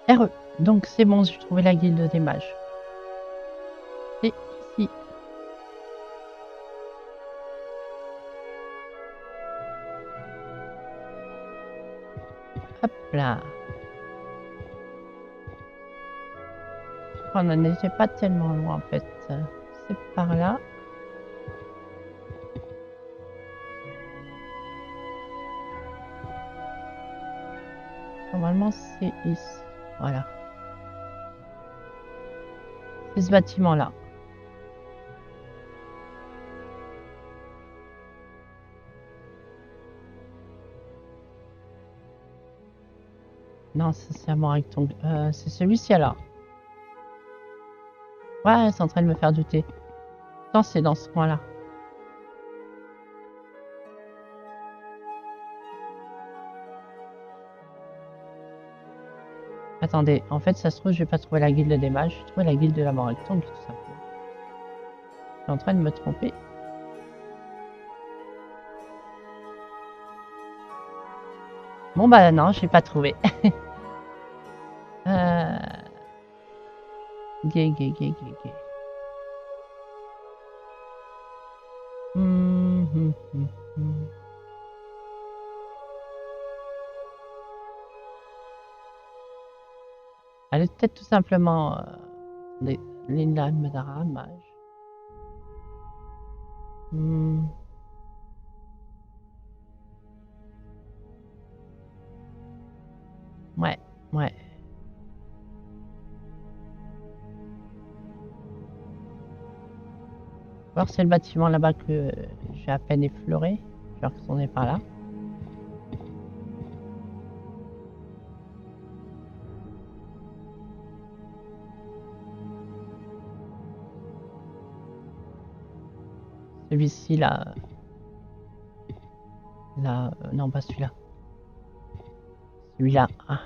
RE. Donc c'est bon, j'ai trouvé la guilde des mages. C'est ici. Hop là. On n'en était pas tellement loin en fait. C'est par là. Normalement c'est ici. Voilà. C'est ce bâtiment là. Non, c'est un bon rectangle. C'est celui-ci alors. Ouais, c'est en train de me faire douter. Non, c'est dans ce coin-là. Attendez, en fait, ça se trouve, je vais pas trouver la guilde des mages. Je vais trouver la guilde de la mort rectangle, tout simplement. Je suis en train de me tromper. Bon, bah non, j'ai pas trouvé. Gay, gay, gay, gay, gay. Elle est peut-être tout simplement Linda Madara, mage. Ouais, ouais. Alors c'est le bâtiment là-bas que j'ai à peine effleuré. Je vais retourner par là. Celui-ci là. Là, non pas celui-là. Celui-là. Ah,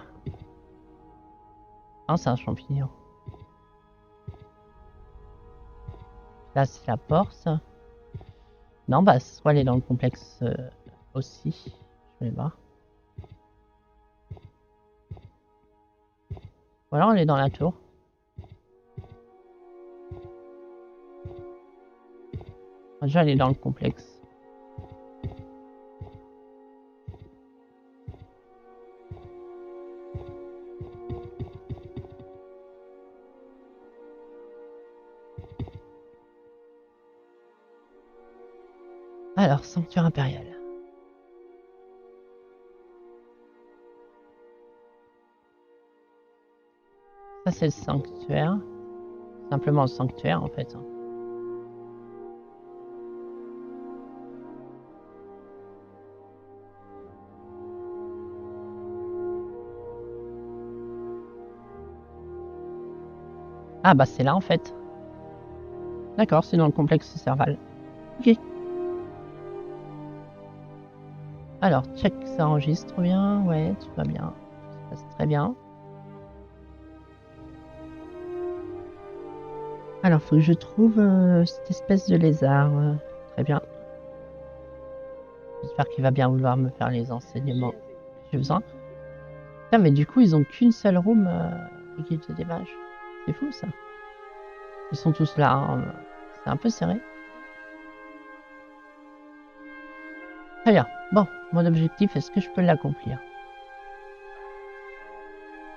ah c'est un champignon. Là c'est la porte. Non, bah soit elle est dans le complexe aussi. Je vais voir. Voilà, elle est dans la tour. Déjà, elle est dans le complexe. Alors, sanctuaire impérial. Ça, c'est le sanctuaire. Simplement le sanctuaire, en fait. Ah, bah c'est là, en fait. D'accord, c'est dans le complexe Serval. Ok. Alors, check, ça enregistre bien. Ouais, tout va bien. Ça se passe très bien. Alors, faut que je trouve cette espèce de lézard. Très bien. J'espère qu'il va bien vouloir me faire les enseignements que j'ai besoin. Putain, mais du coup, ils ont qu'une seule room, l'équipe de mages. C'est fou, ça. Ils sont tous là. Hein. C'est un peu serré. Très bien. Bon, mon objectif, est-ce que je peux l'accomplir?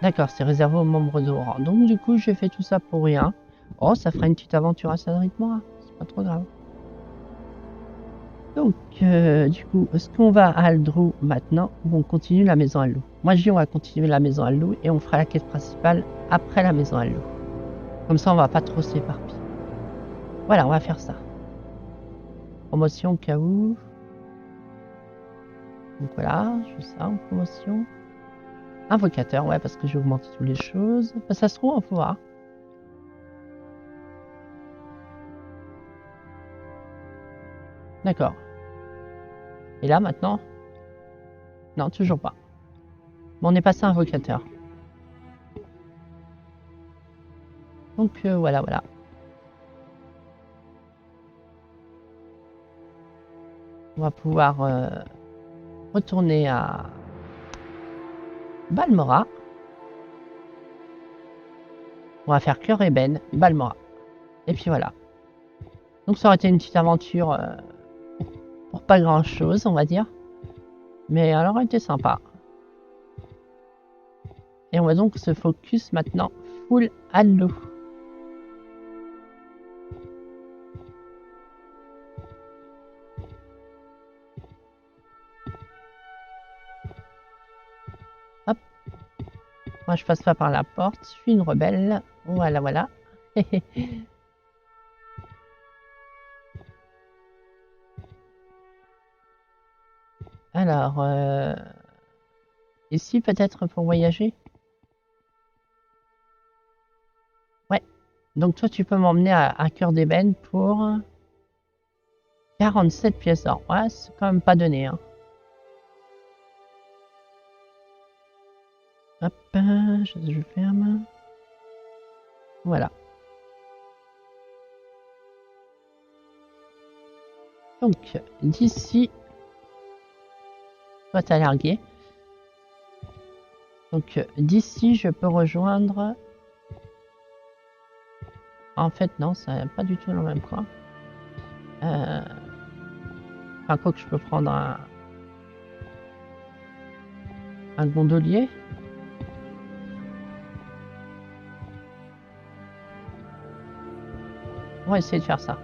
D'accord, c'est réservé aux membres d'Aura. Donc, du coup, j'ai fait tout ça pour rien. Oh, ça fera une petite aventure à Cédric moi. C'est pas trop grave. Donc, du coup, est-ce qu'on va à Aldrou maintenant ou on continue la maison Allou? Moi, je dis on va continuer la maison Allou et on fera la quête principale après la maison Allou. Comme ça, on va pas trop s'éparpiller. Voilà, on va faire ça. Promotion au cas où. Donc voilà, je fais ça en promotion. Invocateur, ouais, parce que j'ai augmenté toutes les choses. Bah, ça se trouve, on peut voir. D'accord. Et là, maintenant? Non, toujours pas. Bon, on est passé à invocateur. Donc, voilà, voilà. On va pouvoir retourner à Balmora. On va faire cœur ébène, Balmora. Et puis voilà. Donc ça aurait été une petite aventure pour pas grand chose, on va dire. Mais elle aurait été sympa. Et on va donc se focus maintenant full Halo. Hop. Moi je passe pas par la porte, je suis une rebelle. Voilà, voilà. Alors, ici peut-être pour voyager? Ouais. Donc toi tu peux m'emmener à Cœur d'Ébène pour 47 pièces d'or. Ouais, c'est quand même pas donné, hein. Hop, je ferme. Voilà. Donc, d'ici... Toi, t'as largué. Donc, d'ici, je peux rejoindre... En fait, non, ça n'a pas du tout le même coin. Enfin, quoi que je peux prendre un gondolier. On va essayer de faire ça.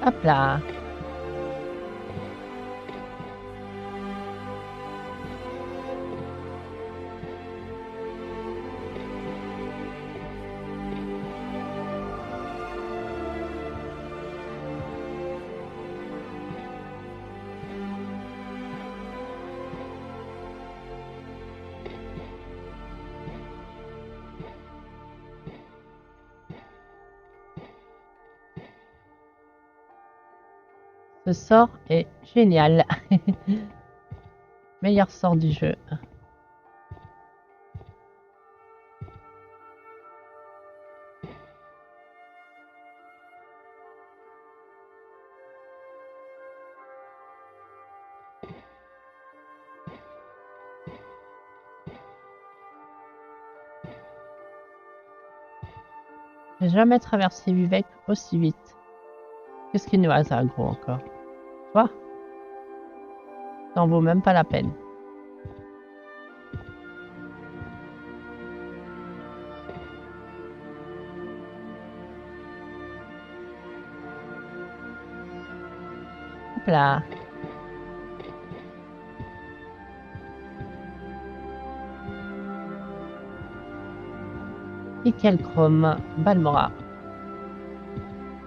Hop là. Ce sort est génial. Meilleur sort du jeu. J'ai jamais traversé Vivec aussi vite. Qu'est-ce qu'il nous reste à gros encore? Toi? Ça en vaut même pas la peine. Hop là. Et quel chrome, Balmora.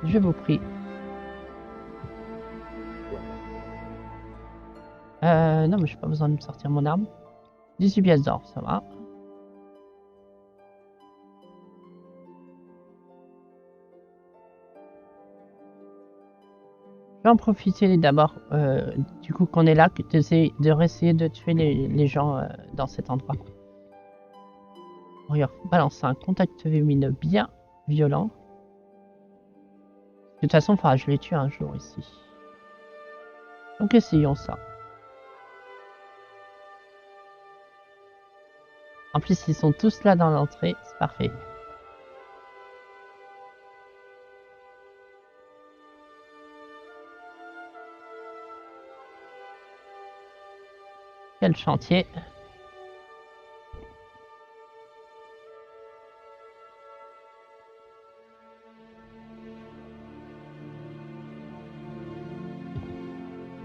Je vous prie. Non, mais j'ai pas besoin de me sortir mon arme. 18 pièces d'or, ça va. Je vais en profiter d'abord, du coup qu'on est là, de réessayer de tuer les gens dans cet endroit. On va balancer un contact lumineux bien violent. De toute façon, il faudra que je les tue un jour ici. Donc essayons ça. En plus, ils sont tous là dans l'entrée, c'est parfait. Quel chantier!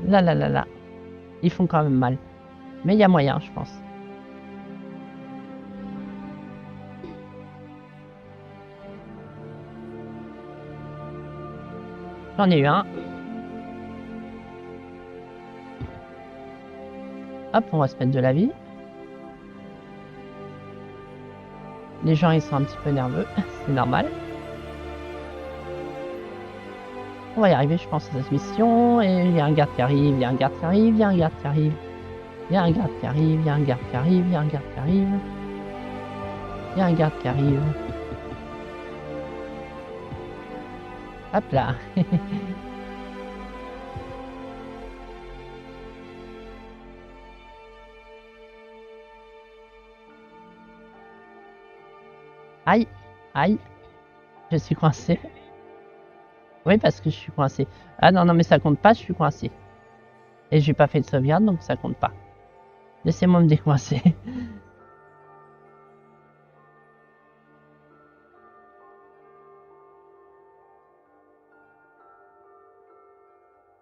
Là, là, là, là. Ils font quand même mal. Mais il y a moyen, je pense. J'en ai eu un. Hop, on va se mettre de la vie. Les gens, ils sont un petit peu nerveux. C'est normal. On va y arriver, je pense, à cette mission. Et il y a un garde qui arrive, il y a un garde qui arrive, il y a un garde qui arrive. Il y a un garde qui arrive, il y a un garde qui arrive, il y a un garde qui arrive. Il y a un garde qui arrive. Hop là. Aïe, aïe, je suis coincé. Oui, parce que je suis coincé. Ah non, non, mais ça compte pas, je suis coincé. Et j'ai pas fait de sauvegarde, donc ça compte pas. Laissez-moi me décoincer.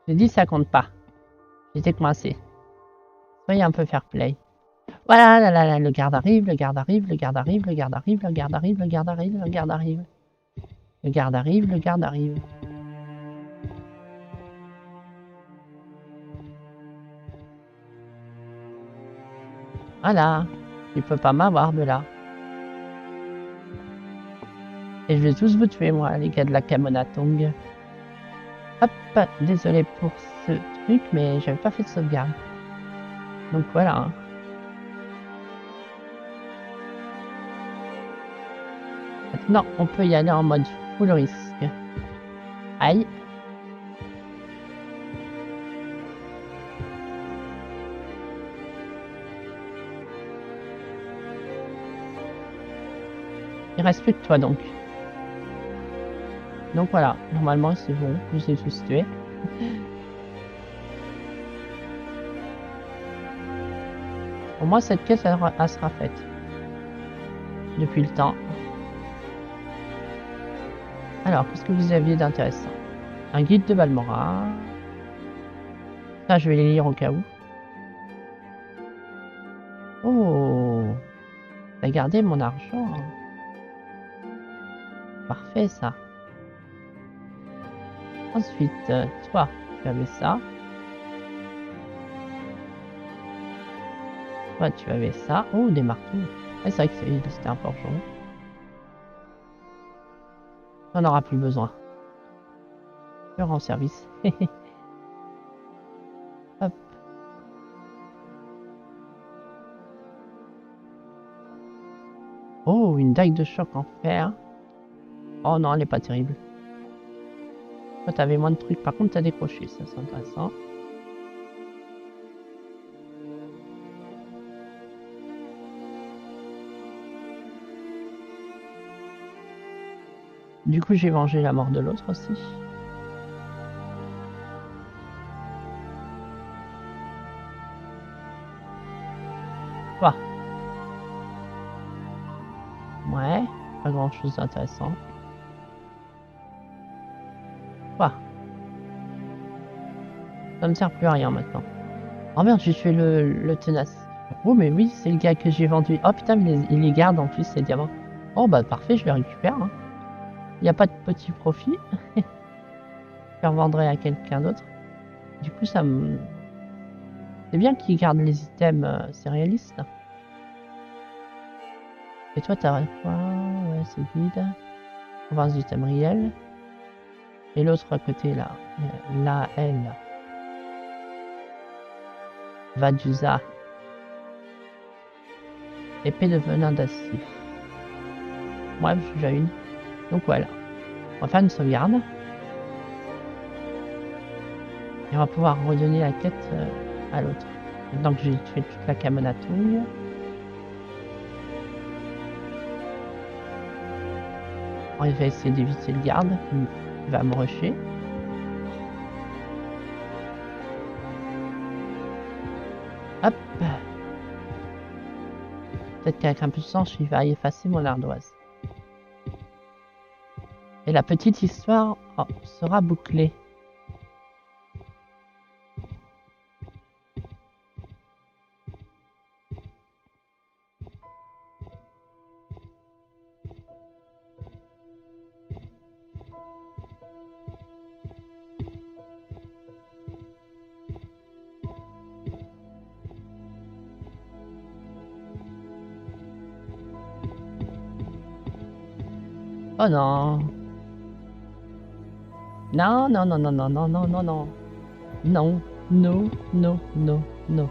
J'ai dit ça compte pas. J'étais coincé. Soyez un peu fair play. Voilà, là, là, là, le garde arrive, le garde arrive, le garde arrive, le garde arrive, le garde arrive, le garde arrive, le garde arrive. Le garde arrive, le garde arrive. Voilà. Tu peux pas m'avoir de là. Et je vais tous vous tuer, moi, les gars de la Kamonatong. Hop, désolé pour ce truc, mais j'avais pas fait de sauvegarde. Donc voilà. Hein. Maintenant, on peut y aller en mode full risque. Aïe. Il reste plus que toi donc. Donc voilà, normalement c'est bon, je les ai tous tués. Pour moi cette quête elle sera faite. Depuis le temps. Alors, qu'est-ce que vous aviez d'intéressant? Un guide de Balmora. Ça je vais les lire au cas où. Oh, t'as gardé mon argent. Parfait ça. Ensuite, toi, tu avais ça. Toi, tu avais ça. Oh, des marteaux. Ah, c'est vrai que c'était un forgeron. On n'aura plus besoin. Je rends service. Hop. Oh, une dague de choc en fer. Oh non, elle est pas terrible. Toi, t'avais moins de trucs. Par contre, t'as décroché. Ça, c'est intéressant. Du coup, j'ai vengé la mort de l'autre aussi. Quoi? Ouais, pas grand chose d'intéressant. Quoi? Ça me sert plus à rien maintenant. Oh merde, j'ai tué le tenace. Oh, mais oui, c'est le gars que j'ai vendu. Oh putain, il les garde en plus, ces diamants. Oh bah parfait, je les récupère. Hein. Il n'y a pas de petit profit. Je les revendrai à quelqu'un d'autre. Du coup, ça me... C'est bien qu'il garde les items, c'est réaliste. Et toi, t'as quoi? Ouais, c'est vide. Province du Tamriel. Et l'autre à côté, là. Là, elle. Vadusa. Épée de venin d'acier. Bref, j'ai déjà une. Donc voilà. On va faire une sauvegarde. Et on va pouvoir redonner la quête à l'autre. Maintenant que j'ai tué toute la Kamonatouille. On va essayer d'éviter le garde qui va me rusher. Hop. Peut-être qu'avec un peu de chance, il va effacer mon ardoise. Et la petite histoire sera bouclée. Oh non. Non, non, non, non, non, non, non, non, non. Non, non, non, non, non.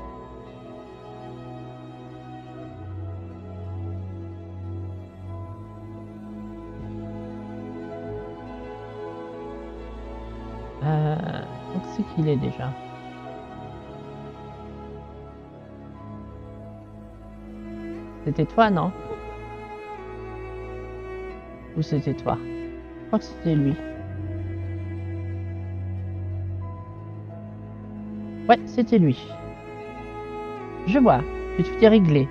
Donc c'est qu'il est déjà. C'était toi, non? Ou c'était toi? Je crois que c'était lui. Ouais, c'était lui. Je vois que tout est réglé.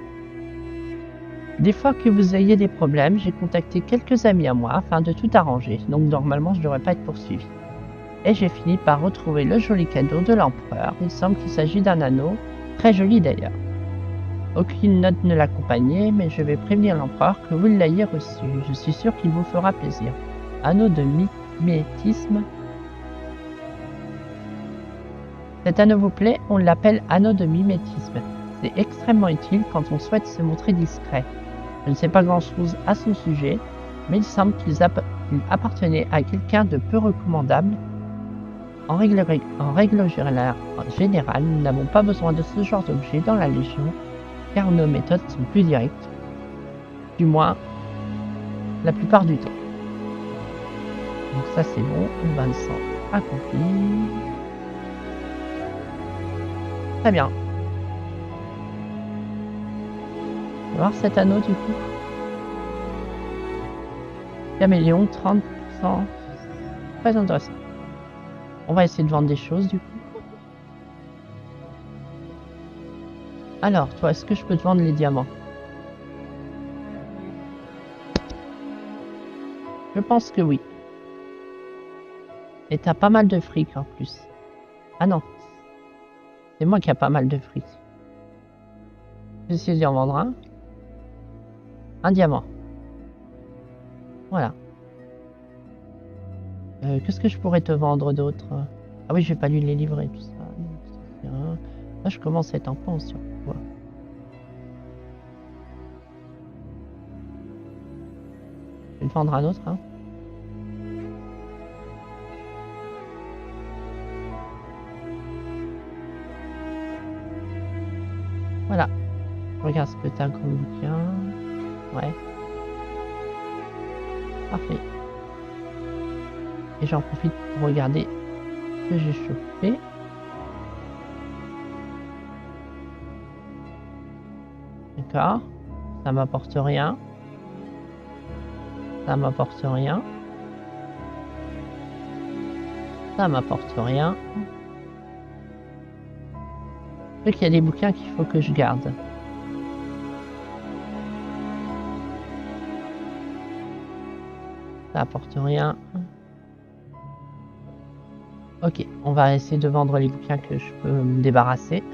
Des fois que vous ayez des problèmes, j'ai contacté quelques amis à moi afin de tout arranger, donc normalement je ne devrais pas être poursuivi. Et j'ai fini par retrouver le joli cadeau de l'empereur. Il semble qu'il s'agit d'un anneau, très joli d'ailleurs. Aucune note ne l'accompagnait, mais je vais prévenir l'empereur que vous l'ayez reçu. Je suis sûr qu'il vous fera plaisir. Anneau de mimétisme. Cet anneau vous plaît? On l'appelle anneau de mimétisme. C'est extrêmement utile quand on souhaite se montrer discret. Je ne sais pas grand-chose à son sujet, mais il semble qu'il appartenait à quelqu'un de peu recommandable. En règle générale, nous n'avons pas besoin de ce genre d'objet dans la Légion, car nos méthodes sont plus directes. Du moins, la plupart du temps. Donc ça c'est bon, 25 accompli. Très bien. On va voir cet anneau du coup. Caméléon, 30%. Très intéressant. On va essayer de vendre des choses du coup. Alors, toi, est-ce que je peux te vendre les diamants? Je pense que oui. Et t'as pas mal de fric en plus. Ah non. C'est moi qui a pas mal de fric. Je vais essayer d'en vendre un. Un diamant. Voilà. Qu'est-ce que je pourrais te vendre d'autre? Ah oui, je vais pas lui les livrer, tout ça. Là, je commence à être en pension. Voilà. Je vais te vendre un autre. Hein. Voilà. Je regarde ce que tu as comme bouquin. Ouais. Parfait. Et j'en profite pour regarder ce que j'ai chopé. D'accord. Ça m'apporte rien. Ça m'apporte rien. Ça m'apporte rien. Je sais qu'il y a des bouquins qu'il faut que je garde. Ça apporte rien. Ok, on va essayer de vendre les bouquins que je peux me débarrasser.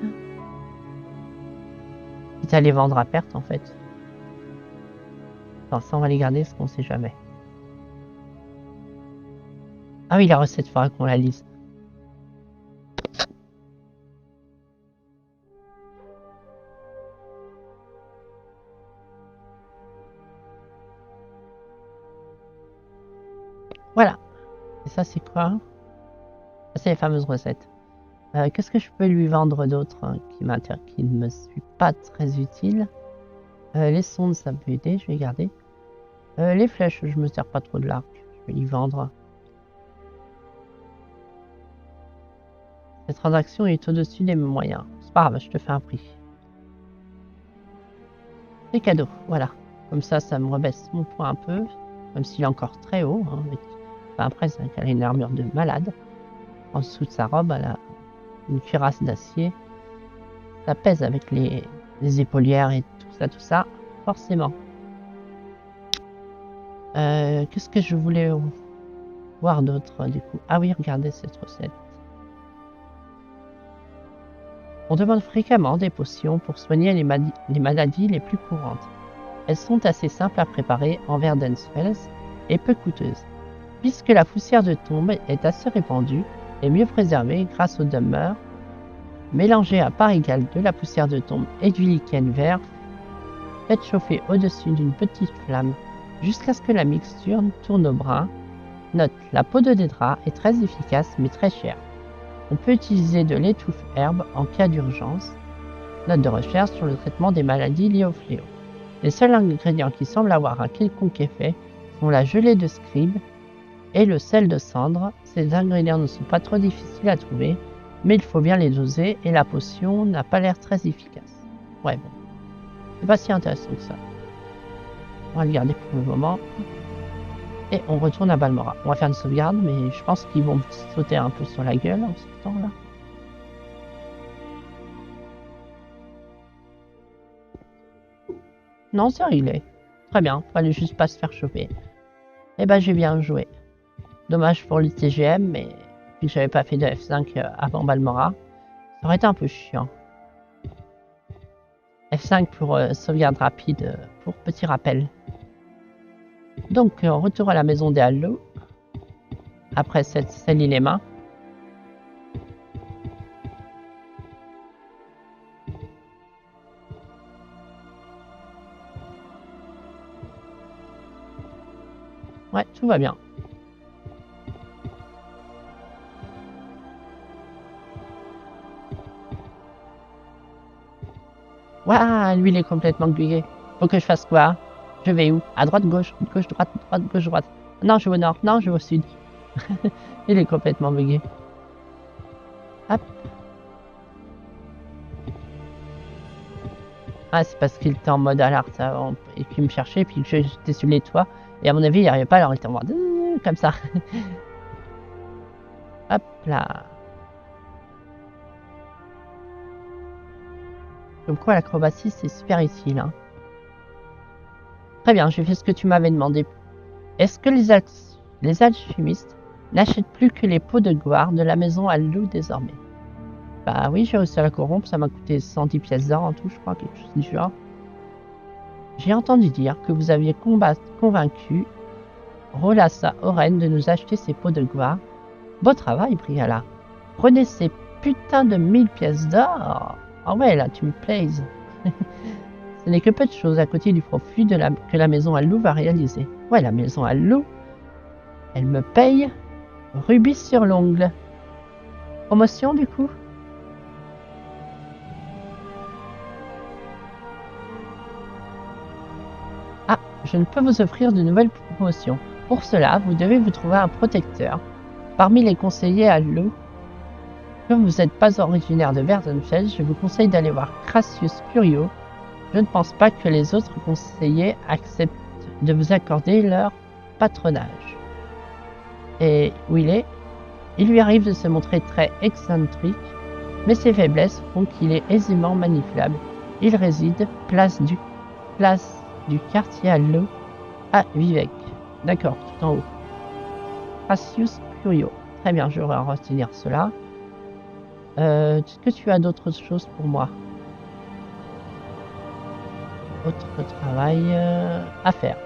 Quitte à les vendre à perte en fait. Enfin, ça on va les garder parce qu'on sait jamais. Ah oui, la recette, il faudra qu'on la lise. Voilà. Et ça c'est quoi? C'est les fameuses recettes. Qu'est-ce que je peux lui vendre d'autre qui ne me suis pas très utile? Les sondes, ça peut aider, je vais garder. Les flèches, je me sers pas trop de l'arc, je vais lui vendre. Cette transaction est au-dessus des moyens. C'est pas grave, je te fais un prix. C'est cadeau, voilà. Comme ça me rebaisse mon poids un peu, même s'il est encore très haut. Hein, enfin, après, c'est qu'elle a une armure de malade. En dessous de sa robe, elle a une cuirasse d'acier. Ça pèse avec les épaulières et tout ça, forcément. Qu'est-ce que je voulais voir d'autre du coup? Ah oui, regardez cette recette. On demande fréquemment des potions pour soigner les maladies les plus courantes. Elles sont assez simples à préparer en Verdensfels et peu coûteuses. Puisque la poussière de tombe est assez répandue et mieux préservée grâce au dummer, mélangez à part égale de la poussière de tombe et du lichen vert, faites chauffer au-dessus d'une petite flamme jusqu'à ce que la mixture tourne au brun. Note, la peau de Dédra est très efficace mais très chère. On peut utiliser de l'étouffe-herbe en cas d'urgence. Note de recherche sur le traitement des maladies liées au fléau. Les seuls ingrédients qui semblent avoir un quelconque effet sont la gelée de scribe et le sel de cendre. Ces ingrédients ne sont pas trop difficiles à trouver, mais il faut bien les doser et la potion n'a pas l'air très efficace. Ouais, bon. C'est pas si intéressant que ça. On va le garder pour le moment. Et on retourne à Balmora. On va faire une sauvegarde, mais je pense qu'ils vont me sauter un peu sur la gueule en ce temps-là. Non, c'est réglé. Très bien, fallait juste pas se faire choper. Eh ben, j'ai bien joué. Dommage pour le TGM, mais vu que j'avais pas fait de F5 avant Balmora, ça aurait été un peu chiant. F5 pour sauvegarde rapide, pour petit rappel. Donc, retour à la maison des Hallows. Après cette salie les mains. Ouais, tout va bien. Waouh, lui il est complètement bugué. Faut que je fasse quoi? Je vais où? À droite, gauche, gauche, droite, droite, gauche, droite. Non, je vais au nord, non, je vais au sud. Il est complètement bugué. Hop. Ah, c'est parce qu'il était en mode alerte avant et qu'il me cherchait, puis que j'étais sur les toits. Et à mon avis, il n'y arrivait pas, alors il était en mode comme ça. Hop là. Comme quoi l'acrobatie c'est super utile. Hein. Très bien, j'ai fait ce que tu m'avais demandé. Est-ce que les alchimistes n'achètent plus que les pots de gloire de la maison Hallows désormais? Bah oui, j'ai réussi à la corrompre, ça m'a coûté 110 pièces d'or en tout, je crois, quelque chose du genre. J'ai entendu dire que vous aviez convaincu Rolassa Oren de nous acheter ces pots de gloire. Beau travail, Briala. Prenez ces putains de 1000 pièces d'or. Ah ouais, là, tu me plaises. Ce n'est que peu de choses à côté du profit que la maison Hallows va réaliser. Ouais, la maison Hallows, elle me paye rubis sur l'ongle. Promotion, du coup? Ah, je ne peux vous offrir de nouvelles promotions. Pour cela, vous devez vous trouver un protecteur. Parmi les conseillers Hallows, comme vous n'êtes pas originaire de Verdenfeld, je vous conseille d'aller voir Crassius Curio. Je ne pense pas que les autres conseillers acceptent de vous accorder leur patronage. Et où il est? Il lui arrive de se montrer très excentrique, mais ses faiblesses font qu'il est aisément manipulable. Il réside place du quartier Hallows à Vivec. D'accord, tout en haut. Crassius Curio. Très bien, je vais retenir cela. Est-ce que tu as d'autres choses pour moi? Autre travail à faire.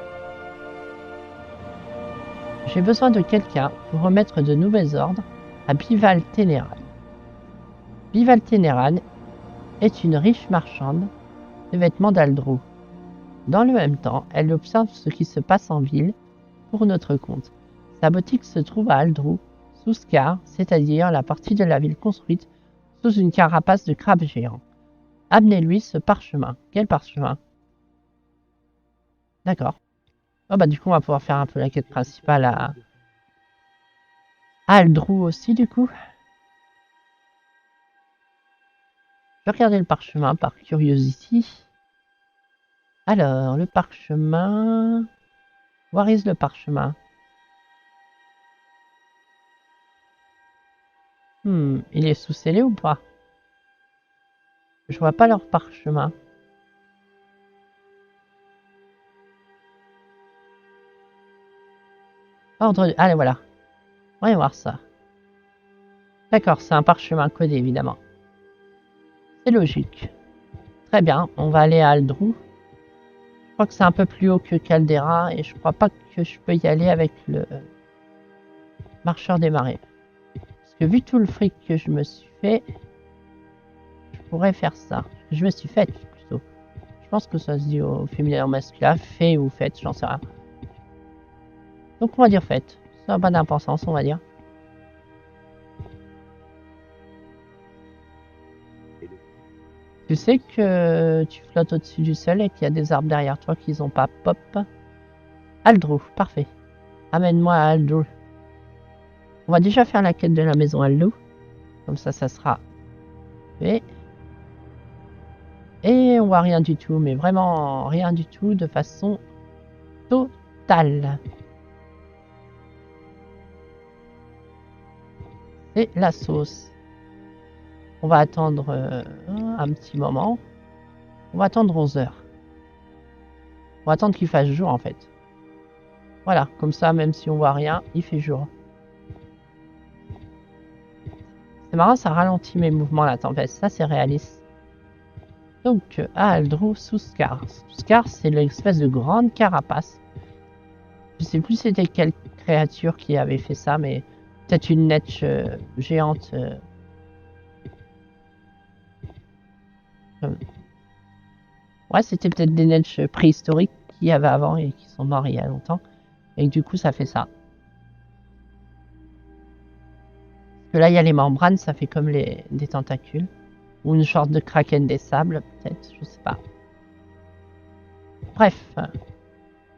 J'ai besoin de quelqu'un pour remettre de nouveaux ordres à Bival Ténéran. Bival Ténéran est une riche marchande de vêtements d'Aldrou. Dans le même temps, elle observe ce qui se passe en ville pour notre compte. Sa boutique se trouve à Aldrou, sous Scar, c'est-à-dire la partie de la ville construite sous une carapace de crabe géant. Amenez-lui ce parchemin. Quel parchemin? D'accord. Oh bah du coup on va pouvoir faire un peu la quête principale à Aldrou aussi du coup. Je vais regarder le parchemin par curiosity. Alors, le parchemin... Where is le parchemin? Il est sous-scellé ou pas? Je vois pas leur parchemin. Ordre... Allez, voilà. Voyons voir ça. D'accord, c'est un parchemin codé, évidemment. C'est logique. Très bien, on va aller à Aldrou. Je crois que c'est un peu plus haut que Caldera et je crois pas que je peux y aller avec le marcheur des marais. Parce que vu tout le fric que je me suis fait, je pourrais faire ça. Je me suis fait plutôt. Je pense que ça se dit au féminin ou masculin, fait ou fait, j'en sais rien. Donc on va dire fait. Ça n'a pas d'importance, on va dire. Tu sais que tu flottes au-dessus du sol et qu'il y a des arbres derrière toi qui n'ont pas pop. Aldrou, parfait. Amène-moi à Aldrou. On va déjà faire la quête de la maison à loup. Comme ça sera fait. Et on voit rien du tout, mais vraiment rien du tout de façon totale. C'est la sauce. On va attendre un petit moment. On va attendre 11 heures. On va attendre qu'il fasse jour en fait. Voilà, comme ça, même si on voit rien, il fait jour. C'est marrant, ça ralentit mes mouvements la tempête. Ça, c'est réaliste. Donc, Aldrou sous Scar. Scar, c'est l'espèce de grande carapace. Je sais plus c'était quelle créature qui avait fait ça, mais peut-être une netch géante. Ouais, c'était peut-être des netch préhistoriques qu'il y avait avant et qui sont morts il y a longtemps. Et du coup, ça fait ça. Parce que là, il y a les membranes, ça fait comme des tentacules. Ou une sorte de kraken des sables, peut-être, je sais pas. Bref.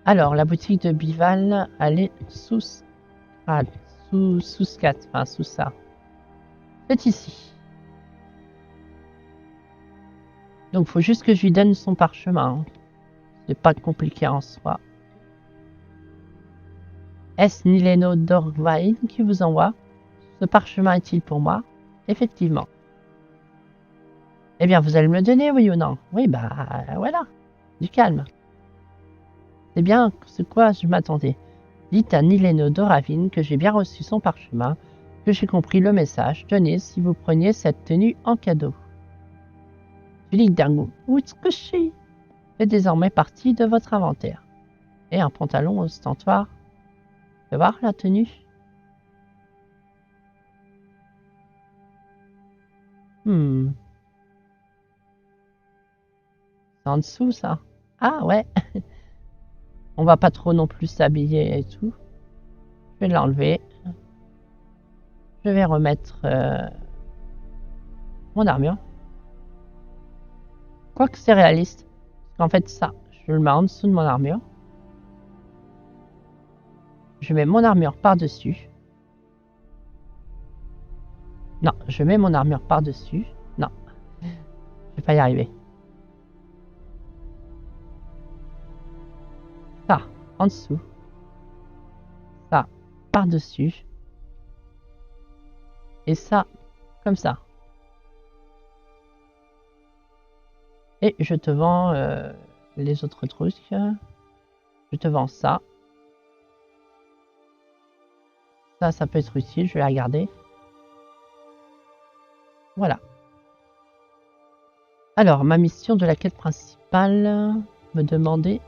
Alors, la boutique de Bival, elle est sous ça. C'est ici. Donc, faut juste que je lui donne son parchemin. C'est pas compliqué en soi. Est-ce Nileno Dorvain qui vous envoie? Ce parchemin est-il pour moi? Effectivement. Eh bien, vous allez me le donner, oui ou non? Oui, bah, voilà. Du calme. C'est bien ce quoi je m'attendais. Dites à Nileno Doravine que j'ai bien reçu son parchemin, que j'ai compris le message. Tenez, si vous preniez cette tenue en cadeau. Tunique d'Argou Utsukushi fait désormais partie de votre inventaire. Et un pantalon ostentatoire. Tu vas voir la tenue? C'est en dessous, ça. Ah, ouais. On va pas trop non plus s'habiller et tout. Je vais l'enlever. Je vais remettre mon armure. Quoique c'est réaliste. Parce qu'en fait, ça, je le mets en dessous de mon armure. Je mets mon armure par-dessus. Non, je mets mon armure par-dessus. Non, je vais pas y arriver. Ça, en dessous. Ça, par-dessus. Et ça, comme ça. Et je te vends les autres trucs. Je te vends ça. Ça peut être utile, je vais la regarder. Voilà. Alors, ma mission de la quête principale, me demander...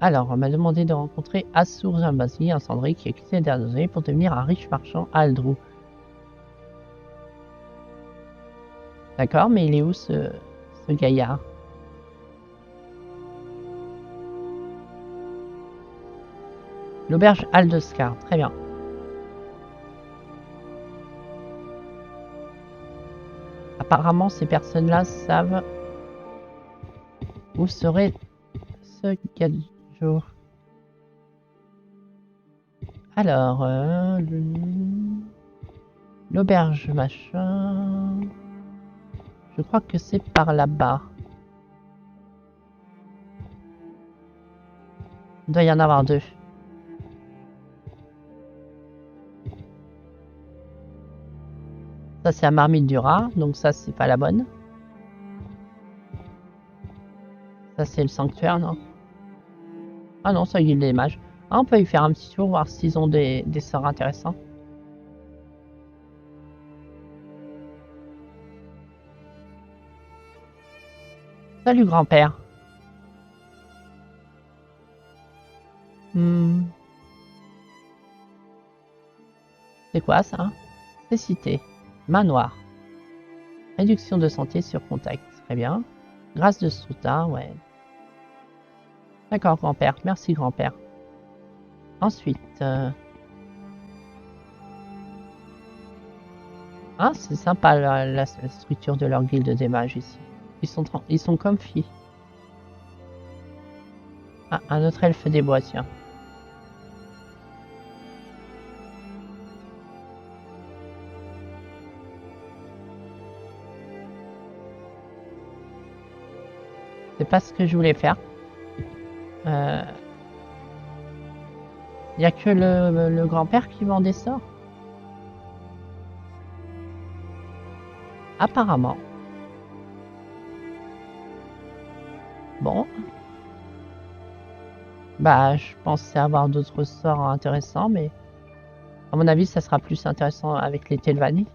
Alors, on m'a demandé de rencontrer Assur Jambasi, un cendrier qui a quitté les dernières années pour devenir un riche marchand à Aldrou. D'accord, mais il est où ce gaillard? L'auberge Aldescar, très bien. Apparemment, ces personnes-là savent où serait ce jour. Alors, l'auberge machin... Je crois que c'est par là-bas. Il doit y en avoir deux. Ça, c'est la marmite du rat, donc ça, c'est pas la bonne. Ça, c'est le sanctuaire, non? Ah non, ça, guilde des mages. Ah, on peut y faire un petit tour, voir s'ils ont des sorts intéressants. Salut, grand-père. C'est quoi, ça? Cécité. Manoir. Réduction de santé sur contact. Très bien. Grâce de soutien, ouais. D'accord, grand-père. Merci, grand-père. Ensuite... Ah, c'est sympa la structure de leur guilde des mages ici. Ils sont comfy. Ah, un autre elfe des bois, tiens. C'est pas ce que je voulais faire. Il n'y a que le grand-père qui vend des sorts. Apparemment. Bon. Bah, je pensais avoir d'autres sorts intéressants, mais à mon avis, ça sera plus intéressant avec les Telvanni.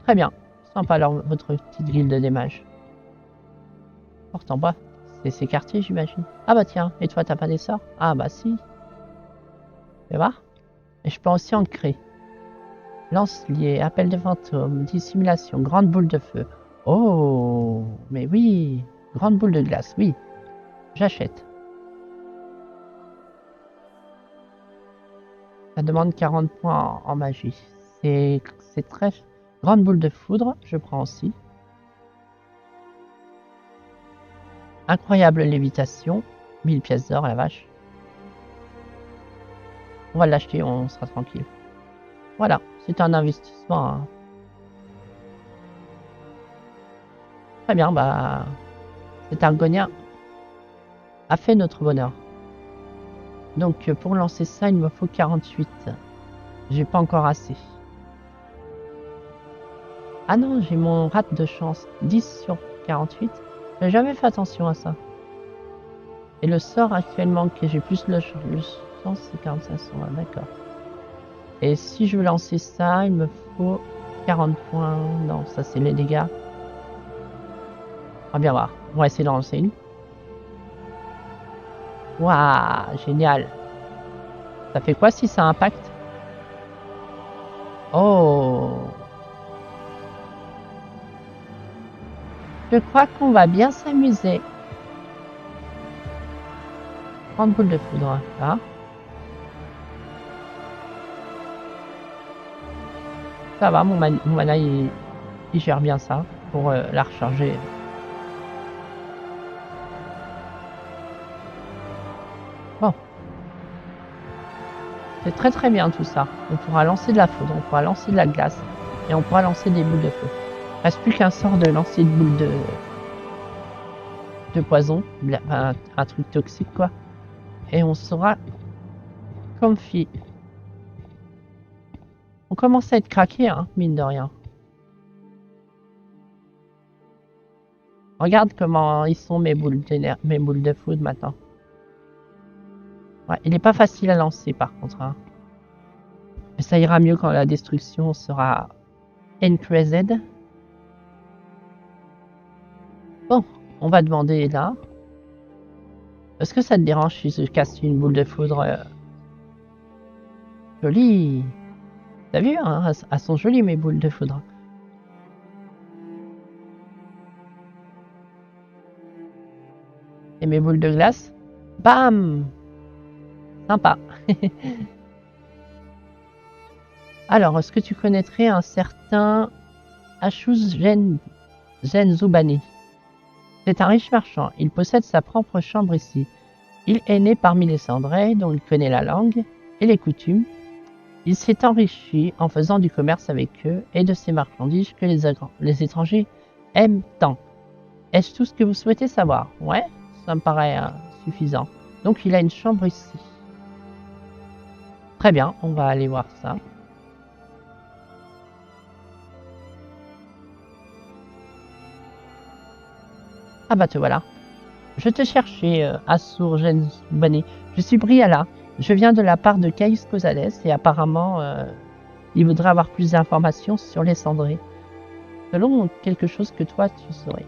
Très bien. Sympa alors votre petite guilde des mages. Porte en bois. C'est ces quartiers, j'imagine. Ah bah tiens, et toi, t'as pas des sorts? Ah bah si. Fais voir. Et je peux aussi en créer. Lance-lié, appel de fantôme, dissimulation, grande boule de feu. Oh, mais oui. Grande boule de glace, oui. J'achète. Ça demande 40 points en magie. C'est très... Grande boule de foudre, je prends aussi. Incroyable lévitation, 1000 pièces d'or, la vache. On va l'acheter, on sera tranquille. Voilà, c'est un investissement. Hein. Très bien, bah... Cet argonien a fait notre bonheur. Donc pour lancer ça, il me faut 48. J'ai pas encore assez. Ah non, j'ai mon rate de chance. 10 sur 48. J'ai jamais fait attention à ça. Et le sort actuellement que j'ai plus le chance, c'est 45 sur 20. D'accord. Et si je veux lancer ça, il me faut 40 points. Non, ça c'est les dégâts. On va bien voir. On va essayer d'en lancer une. Waouh, génial. Ça fait quoi si ça impacte? Oh. Je crois qu'on va bien s'amuser. 30 boules de foudre, là. Ça va, mon mana il gère bien ça pour la recharger. Bon. C'est très très bien tout ça. On pourra lancer de la foudre, on pourra lancer de la glace et on pourra lancer des boules de feu. Il reste plus qu'un sort de lancer de boules de poison, un truc toxique quoi. Et on sera comfy. On commence à être craqué, hein, mine de rien. Regarde comment ils sont mes boules de foudre maintenant. Ouais, il n'est pas facile à lancer par contre. Hein. Mais ça ira mieux quand la destruction sera increased. Bon, on va demander là. Est-ce que ça te dérange si je casse une boule de foudre Jolie. T'as vu, hein, elles sont jolies mes boules de foudre. Et mes boules de glace Bam. Sympa. Alors, est-ce que tu connaîtrais un certain Ashuz Zubani? C'est un riche marchand. Il possède sa propre chambre ici. Il est né parmi les cendrés, dont il connaît la langue et les coutumes. Il s'est enrichi en faisant du commerce avec eux et de ces marchandises que les étrangers aiment tant. Est-ce tout ce que vous souhaitez savoir? Ouais, ça me paraît suffisant. Donc il a une chambre ici. Très bien, on va aller voir ça. Ah bah te voilà. Je te cherchais, Assur Gensubani. Je suis Briala. Je viens de la part de Caïs Cosales et apparemment, il voudrait avoir plus d'informations sur les cendrés. Selon quelque chose que toi tu saurais.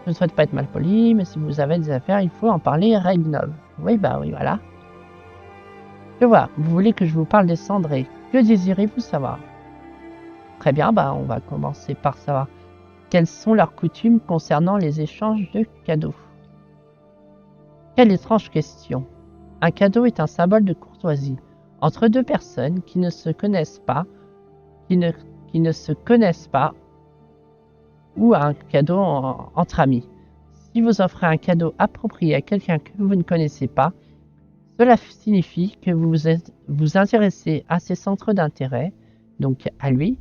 Je ne souhaite pas être malpoli, mais si vous avez des affaires, il faut en parler à Regnov. Oui, bah oui, voilà. Je vois, vous voulez que je vous parle des cendrés. Que désirez-vous savoir? Très bien, bah on va commencer par savoir quelles sont leurs coutumes concernant les échanges de cadeaux. Quelle étrange question. Un cadeau est un symbole de courtoisie entre deux personnes qui ne se connaissent pas, ou un cadeau entre amis. Si vous offrez un cadeau approprié à quelqu'un que vous ne connaissez pas, cela signifie que vous intéressez à ses centres d'intérêt, donc à lui,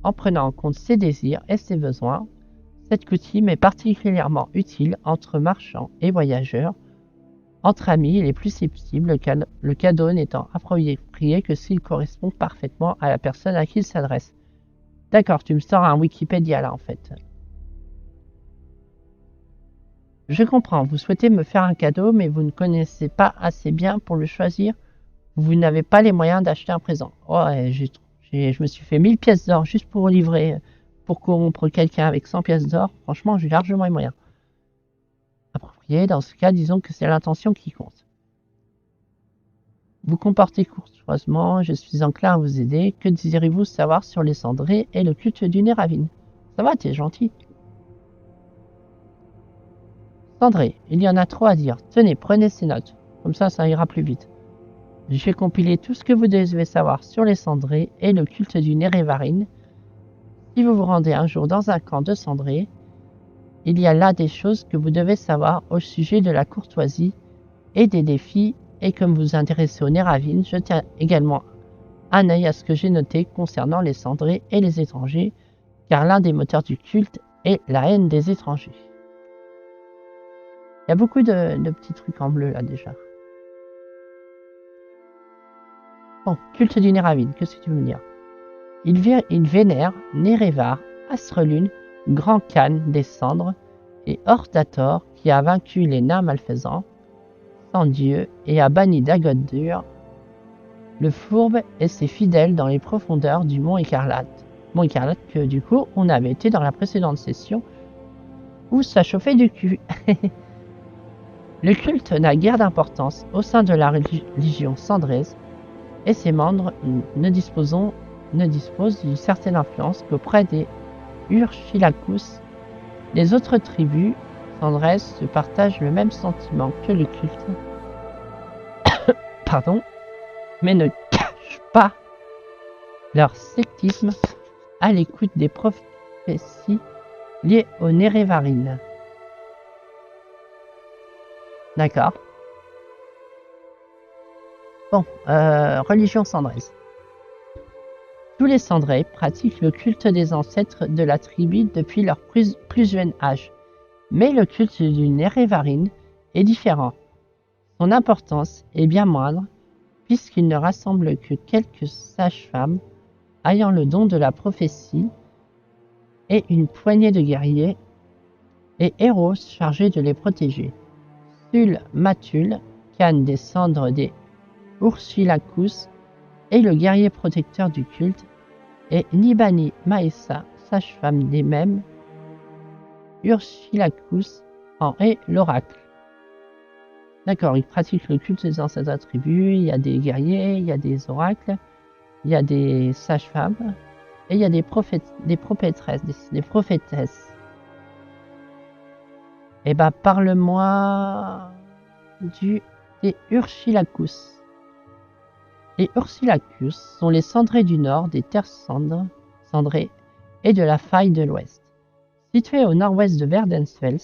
en prenant en compte ses désirs et ses besoins. Cette coutume est particulièrement utile entre marchands et voyageurs. Entre amis, il est plus susceptible, le cadeau n'étant approprié que s'il correspond parfaitement à la personne à qui il s'adresse. D'accord, tu me sors un Wikipédia là en fait. Je comprends, vous souhaitez me faire un cadeau, mais vous ne connaissez pas assez bien pour le choisir. Vous n'avez pas les moyens d'acheter un présent. Oh, je me suis fait 1000 pièces d'or juste pour livrer, pour corrompre quelqu'un avec 100 pièces d'or. Franchement, j'ai largement les moyens. Approprié, dans ce cas, disons que c'est l'intention qui compte. Vous comportez courtoisement, je suis enclin à vous aider. Que désirez-vous savoir sur les cendrés et le culte du Néravine? Ça va, t'es gentil. Cendré, il y en a trop à dire. Tenez, prenez ces notes. Comme ça ira plus vite. J'ai compilé tout ce que vous devez savoir sur les cendrés et le culte du Nérévarine. Si vous vous rendez un jour dans un camp de cendrés, il y a là des choses que vous devez savoir au sujet de la courtoisie et des défis. Et comme vous vous intéressez au Néravine, je tiens également un œil à ce que j'ai noté concernant les cendrés et les étrangers, car l'un des moteurs du culte est la haine des étrangers. Il y a beaucoup de petits trucs en bleu là déjà. Bon, culte du Néravine, qu'est-ce que tu veux me dire? Il vénère Nérévar, Astre-Lune, Grand Khan des Cendres et Hortator qui a vaincu les nains malfaisants, sans Dieu, et a banni d'Agodur, le fourbe et ses fidèles dans les profondeurs du Mont Écarlate. Mont Écarlate que du coup on avait été dans la précédente session où ça chauffait du cul. Le culte n'a guère d'importance au sein de la religion cendrèse et ses membres ne disposent d'une certaine influence qu'auprès des Urshilacus. Les autres tribus cendraises se partagent le même sentiment que le culte, mais ne cachent pas leur sectisme à l'écoute des prophéties liées au Nérévarine. D'accord. Bon, religion cendrèse. Tous les cendrés pratiquent le culte des ancêtres de la tribu depuis leur plus jeune âge. Mais le culte du Nérévarine est différent. Son importance est bien moindre, puisqu'il ne rassemble que quelques sages-femmes ayant le don de la prophétie et une poignée de guerriers et héros chargés de les protéger. Sul Matul, Khan des cendres des Urshilacus, est le guerrier protecteur du culte, et Nibani Maessa, sage-femme des mêmes Urshilacus, en est l'oracle. D'accord, il pratique le culte des ancêtres attributs, il y a des guerriers, il y a des oracles, il y a des sages-femmes, et il y a des prophétesses. Eh ben, parle-moi des Urshilacus. Les Urshilacus sont les cendrés du nord des terres cendrées et de la faille de l'ouest. Situés au nord-ouest de Verdensfels,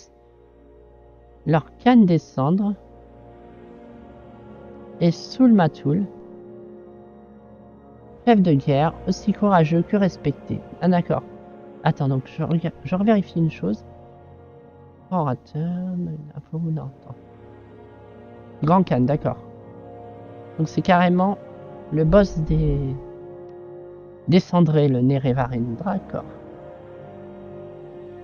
leur Khan des cendres est Sul-Matul, chef de guerre aussi courageux que respecté. Ah d'accord. Attends, donc je revérifie une chose. Orateur, info, non, attends. Grand Khan, d'accord. Donc c'est carrément le boss des cendrés, le Nérévarine, d'accord.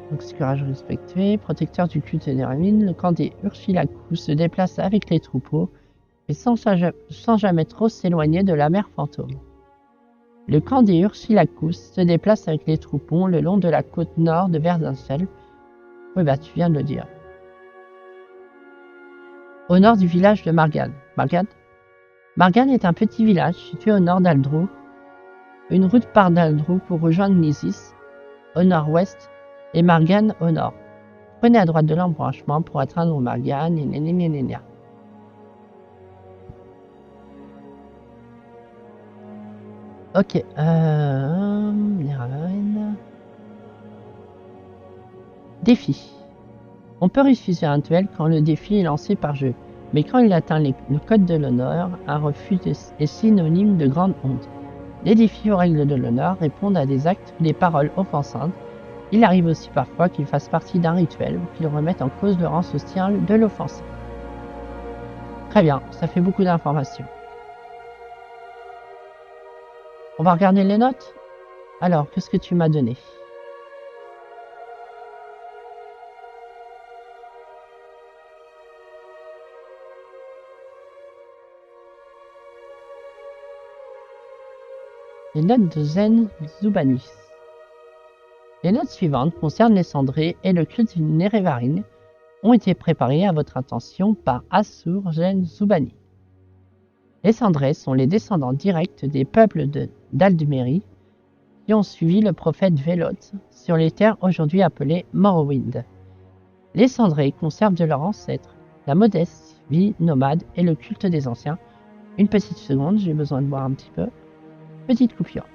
Donc c'est courageux respecté, protecteur du culte des Nérévarine, le camp des Urshilacus se déplace avec les troupeaux et sans jamais trop s'éloigner de la mer fantôme. Le camp des Urshilacus se déplace avec les troupeaux le long de la côte nord de Verdensfels. Oui, bah tu viens de le dire. Au nord du village de Margan. Margan est un petit village situé au nord d'Aldrou. Une route part d'Aldrou pour rejoindre Nisis, au nord-ouest, et Margan au nord. Prenez à droite de l'embranchement pour atteindre Margan et nénénénénia. Ok, Défi. On peut refuser un duel quand le défi est lancé par jeu, mais quand il atteint le code de l'honneur, un refus est synonyme de grande honte. Les défis aux règles de l'honneur répondent à des actes ou des paroles offensantes. Il arrive aussi parfois qu'ils fassent partie d'un rituel ou qu'ils remettent en cause le rang social de l'offensé. Très bien, ça fait beaucoup d'informations. On va regarder les notes. Alors, qu'est-ce que tu m'as donné? Les notes de Zen Zubanis. Les notes suivantes concernent les cendrés et le culte du Nerevarine ont été préparées à votre attention par Assur Zen Zubani. Les cendrés sont les descendants directs des peuples d'Aldmeri qui ont suivi le prophète Veloth sur les terres aujourd'hui appelées Morrowind. Les cendrés conservent de leurs ancêtres la modeste vie nomade et le culte des anciens. Une petite seconde, j'ai besoin de boire un petit peu. Petite coupure.